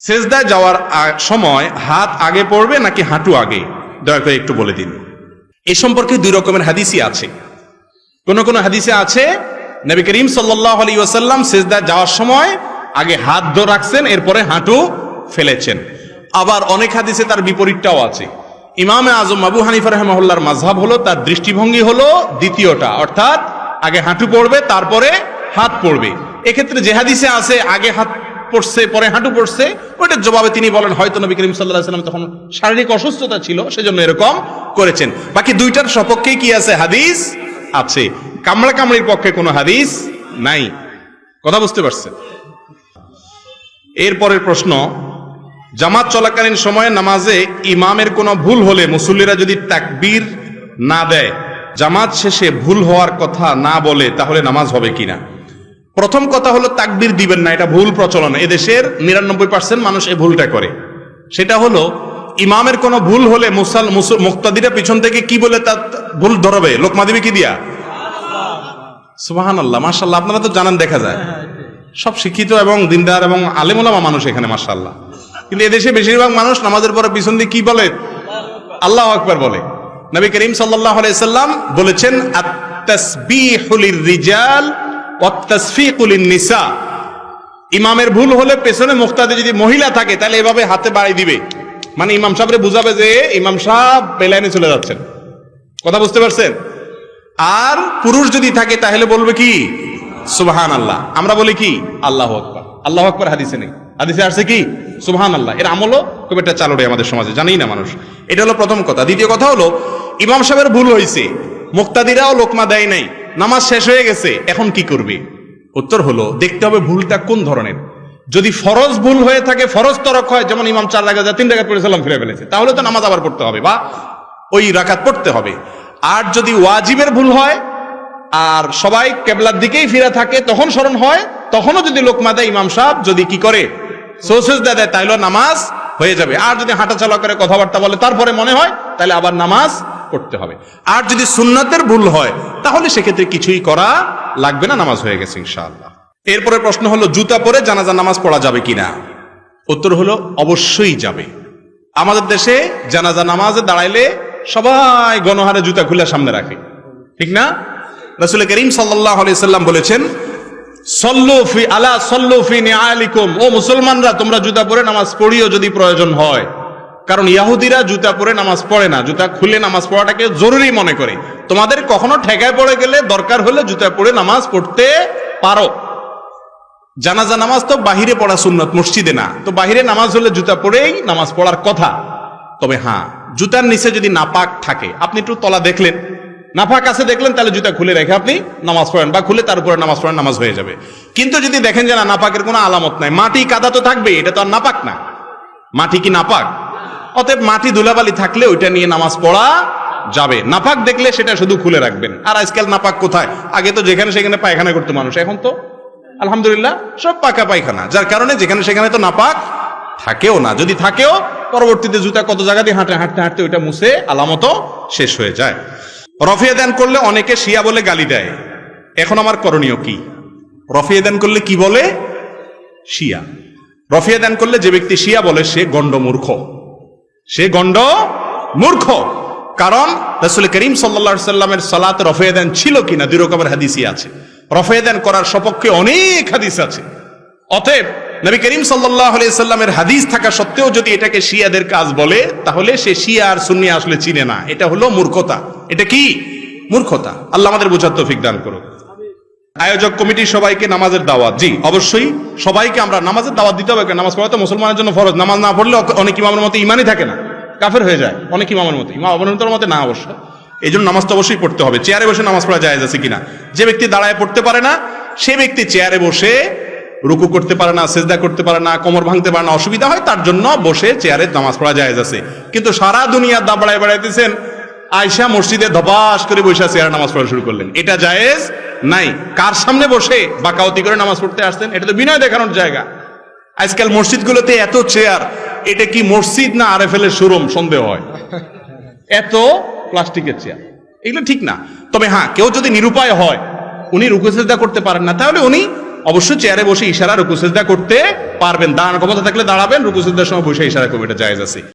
সেজদায় যাওয়ার সময় হাত আগে পড়বে নাকি হাঁটু আগে, দয়া করে একটু বলে দিন। এ সম্পর্কে দুই রকমের হাদিসই আছে। কোন কোন হাদিসে আছে নবী করিম সাল্লাল্লাহু আলাইহি ওয়াসাল্লাম সেজদায় যাওয়ার সময় আগে হাত ধরে রাখছেন, এরপরে হাঁটু ফেলেছেন। আবার অনেক হাদিসে তার বিপরীতটাও আছে। ইমামে আজম আবু হানিফা রাহিমাহুল্লাহর মাযহাব হলো, তার দৃষ্টিভঙ্গি হলো দ্বিতীয়টা, অর্থাৎ আগে হাঁটু পড়বে তারপরে হাত পড়বে। এক্ষেত্রে যে হাদিসে আছে আগে হাত পড়ছে পরে হাঁটু পড়ছে, ওইটার জবাবে তিনি বলেন হয়তো নবী করিম সাল্লাল্লাহু আলাইহি ওয়াসাল্লাম তখন শারীরিক অসুস্থতা ছিল, সেজন্য এরকম করেছেন। বাকি দুইটার সপক্ষে কি আছে? হাদিস আছে। কামড়া কামড়ির পক্ষে কোনো হাদিস নাই। কথা বুঝতে পারছেন? এরপরের প্রশ্ন, জামাত চলাকালীন সময়ে নামাজে ইমামের কোনো ভুল হলে মুসল্লিরা যদি তাকবীর না দেয়, জামাত শেষে ভুল হওয়ার কথা না বলে, তাহলে নামাজ হবে কিনা? প্রথম কথা হলো তাকবীর দিবেন না, এটা ভুল প্রচলন। এদেশের 99% মানুষ এই ভুলটা করে। সেটা হলো ইমামের কোনো ভুল হলে মুক্তাদিরা পিছন থেকে কি বলে তার ভুল ধরবে? লোকমা দিবে কি দিয়া? সুবহানাল্লাহ, মাশাআল্লাহ। আপনারা তো জানেন, দেখা যায় সব শিক্ষিত এবং দিনদার এবং আলেম ওলামা মানুষ এখানে, মাশাআল্লাহ। কিন্তু এদেশে বেশিরভাগ মানুষ নামাজের পরে পিছন দিয়ে কি বলে? আল্লাহু আকবার বলে। নবী করিম সাল্লাল্লাহু আলাইহি সাল্লাম বলেছেন, আত-তাসবিহু লির-রিজাল ওয়াত-তাসফিকু লিন-নিসা। ইমামের ভুল হলে পেছনে মুক্তাদি যদি মহিলা থাকে তাহলে এভাবে হাতে বাড়ি দিবে, মানে ইমাম সাহেবরে বুঝাবে যে ইমাম সাহেব বেলাইনে চলে যাচ্ছেন। কথা বুঝতে পারছেন? আর পুরুষ যদি থাকে তাহলে বলবে কি? সুবহানাল্লাহ। আমরা বলি কি? আল্লাহু আকবার। আল্লাহু আকবার হাদিসে নেই, হাদিসে আসছে কি? সুবহানাল্লাহ। এর আমলও খুব একটা চালু নেই আমাদের সমাজে, জানেই না মানুষ। এটা হলো প্রথম কথা। দ্বিতীয় কথা হলো, ইমাম সাহেবের ভুল হয়েছে, মুক্তাদিরাও লোকমা দেয় নাই, নামাজ শেষ হয়ে গেছে, এখন কি করবে? উত্তর হলো, দেখতে হবে ভুলটা কোন ধরনের। যদি ফরজ ভুল হয়ে থাকে, ফরজ তরক হয়, যেমন ইমাম 4 রাকাত 3 রাকাত পড়ে সালাম ফিরে ফেলেছে, তাহলে তো নামাজ আবার পড়তে হবে বা ওই রাকাত পড়তে হবে। আর যদি ওয়াজিবের ভুল হয় আর সবাই কেবলার দিকেই ফিরে থাকে, তখন স্মরণ হয়, তখনও যদি লোকমা দেয় ইমাম সাহেব, যদি কি করে সেজদা দেয়, তাহলে নামাজ হয়ে যাবে। আর যদি হাঁটা চলা করে কথাবার্তা বলে তারপরে মনে হয়, তাহলে আবার নামাজ পড়তে হবে। আর যদি সুন্নাতের ভুল হয় তাহলে সেক্ষেত্রে কিছুই করা লাগবে না, নামাজ হয়ে গেছে ইনশাআল্লাহ। এরপরে প্রশ্ন হলো, জুতা পরে জানাজা নামাজ পড়া যাবে কিনা? উত্তর হলো, অবশ্যই যাবে। আমাদের দেশে জানাজা নামাজে দাঁড়াইলে সবাই গণহারে জুতা খুলে সামনে রাখে, ঠিক না? রাসূল করিম সাল্লাল্লাহু আলাইহি সাল্লাম বলেছেন, সল্লু ফি আলা সল্লু ফি নিআলিকুম, ও মুসলমানরা তোমরা জুতা পরে নামাজ পড়িও যদি প্রয়োজন হয়। কারণ ইহুদিরা জুতা পরে নামাজ পড়ে না, জুতা খুলে নামাজ পড়াটাকে জরুরি মনে করে। তোমাদের কখনো ঠেকায় পড়ে গেলে দরকার হলে জুতা পরে নামাজ পড়তে পারো। জানাজা নামাজ তো বাহিরে পড়া সুন্নত, মসজিদে না। তো বাহিরে নামাজ হলে জুতা পরেই নামাজ পড়ার কথা। তবে হ্যাঁ, জুতার নিচে যদি নাপাক থাকে, আপনি একটু তলা দেখলেন, নাপাক আছে দেখলেন, তাহলে জুতা খুলে রেখে আপনি নামাজ পড়েন বা খুলে তার উপরে নামাজ পড়েন, নামাজ হয়ে যাবে। কিন্তু যদি দেখেন যে না, নাপাকের কোনো আলামত নাই, মাটি কাদা তো থাকবে, এটা তো আর নাপাক না। মাটি কি নাপাক? অতএব মাটি ধুলাবালি থাকলে ওইটা নিয়ে নামাজ পড়া যাবে। নাপাক দেখলে সেটা শুধু খুলে রাখবেন। আর আজকাল নাপাক কোথায়? আগে তো যেখানে সেখানে পায়খানা করতো মানুষ, এখন তো আলহামদুলিল্লাহ সব পাকা পায়খানা, যার কারণে যেখানে সেখানে তো নাপাক থাকেও না। যদি থাকেও, পরবর্তীতে জুতা কত জায়গা দিয়ে হাঁটতে হাঁটতে ওইটা মুছে আলামতও শেষ হয়ে যায়। রফিয়ে দান করলে অনেকে শিয়া বলে গালি দেয়, এখন আমার করণীয় কি? রফিয়ে দান করলে কি বলে? শিয়া। রফিয়ে দান করলে যে ব্যক্তি শিয়া বলে সে গণ্ড মূর্খ, সে গণ্ড মূর্খ। কারণ রাসূল করিম সাল্লাল্লাহু আলাইহি সাল্লামের সালাতে রফিয়ে দান ছিল কিনা 2 রকমের হাদিসই আছে। রফিয়ে দান করার সপক্ষে অনেক হাদিস আছে। অতএব নবী করিম সাল্লাল্লাহু আলাইহি সাল্লামের হাদিস থাকা সত্ত্বেও যদি এটাকে শিয়াদের কাজ বলে, তাহলে সে শিয়া আর সুন্নি আসলে চিনে না। এটা হলো মূর্খতা। এটা কি? মূর্খতা। আল্লাহ আমাদের বোঝার তৌফিক দান করুন। আয়োজক কমিটি সবাইকে নামাজের দাওয়াত, জি অবশ্যই সবাইকে আমরা নামাজের দাওয়াত দিতে হবে। নামাজ পড়া তো মুসলমানের জন্য ফরজ। নামাজ না পড়লে অনেক ইমামের মতে ইমানই থাকে না, কাফের হয়ে যায় অনেক ইমামের মতে। ইমাম অবনতর মতে না, অবশ্য এই জন্য নামাজ তো অবশ্যই পড়তে হবে। চেয়ারে বসে নামাজ পড়া জায়েজ আছে কিনা? যে ব্যক্তি দাঁড়ায় পড়তে পারে না, সে ব্যক্তি চেয়ারে বসে রুকু করতে পারে না, সেজদা করতে পারে না, কোমর ভাঙতে পারে না, অসুবিধা হয়, তার জন্য বসে চেয়ারে নামাজ পড়া জায়েজ আছে। কিন্তু সারা দুনিয়া দা বাড়ায় বাড়াইতেছেন, আয়সা মসজিদে ধপাস করে বসে চেয়ারে নামাজ পড়া শুরু করলেন, এটা জায়েজ নাই। কার সামনে বসে বাকাওতি করে নামাজ পড়তে আসতেন? এটা তো বিনয় দেখানোর জায়গা। আজকাল মসজিদগুলোতে এত চেয়ার, এটা কি মসজিদ না আরএফএল এর শোরুম সন্দেহ হয়, এত প্লাস্টিকের চেয়ার, এগুলো ঠিক না। তবে হ্যাঁ, কেউ যদি নিরুপায় হয়, উনি রুকু সেজদা করতে পারেন না, তাহলে উনি অবশ্যই চেয়ারে বসে ইশারা রুকু সিজদা করতে পারবেন। দাঁড়ানোর ক্ষমতা থাকলে দাঁড়াবেন, রুকু সিজদার সময় বসে ইশারা করবেন, এটা জায়েজ আছে।